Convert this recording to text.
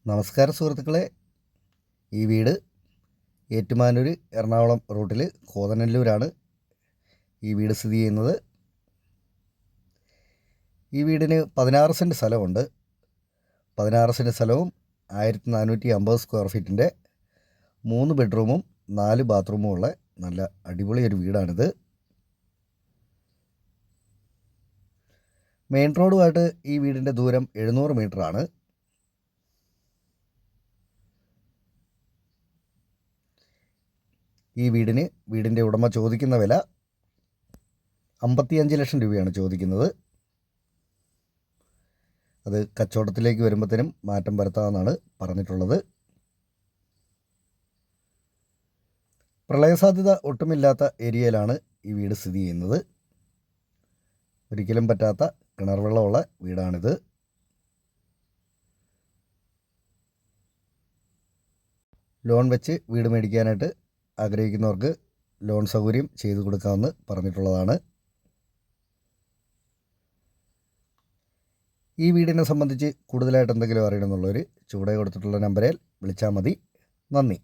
നമസ്കാരം സുഹൃത്തുക്കളെ. ഈ വീട് ഏറ്റുമാനൂർ എറണാകുളം റൂട്ടിൽ കോതനല്ലൂരാണ് ഈ വീട് സ്ഥിതി ചെയ്യുന്നത്. ഈ വീടിന് 16 സെൻറ്റ് സ്ഥലമുണ്ട്. 16 സെൻറ്റ് സ്ഥലവും 1450 സ്ക്വയർ ഫീറ്റിൻ്റെ 3 ബെഡ്റൂമും 4 ബാത്റൂമും ഉള്ള നല്ല അടിപൊളി ഒരു വീടാണിത്. മെയിൻ റോഡുമായിട്ട് ഈ വീടിൻ്റെ ദൂരം 700 മീറ്ററാണ്. ഈ വീടിൻ്റെ ഉടമ ചോദിക്കുന്ന വില 55 ലക്ഷം രൂപയാണ് ചോദിക്കുന്നത്. അത് കച്ചവടത്തിലേക്ക് വരുമ്പോഴത്തേനും മാറ്റം വരുത്താമെന്നാണ് പറഞ്ഞിട്ടുള്ളത്. പ്രളയസാധ്യത ഒട്ടുമില്ലാത്ത ഏരിയയിലാണ് ഈ വീട് സ്ഥിതി ചെയ്യുന്നത്. ഒരിക്കലും പറ്റാത്ത കിണർ വെള്ളമുള്ള വീടാണിത്. ലോൺ വെച്ച് വീട് മേടിക്കാനായിട്ട് ആഗ്രഹിക്കുന്നവർക്ക് ലോൺ സൗകര്യം ചെയ്തു കൊടുക്കാമെന്ന് പറഞ്ഞിട്ടുള്ളതാണ്. ഈ വീടിനെ സംബന്ധിച്ച് കൂടുതലായിട്ട് എന്തെങ്കിലും അറിയണമെന്നുള്ളവർ ചുവടെ കൊടുത്തിട്ടുള്ള നമ്പറിൽ വിളിച്ചാൽ മതി. നന്ദി.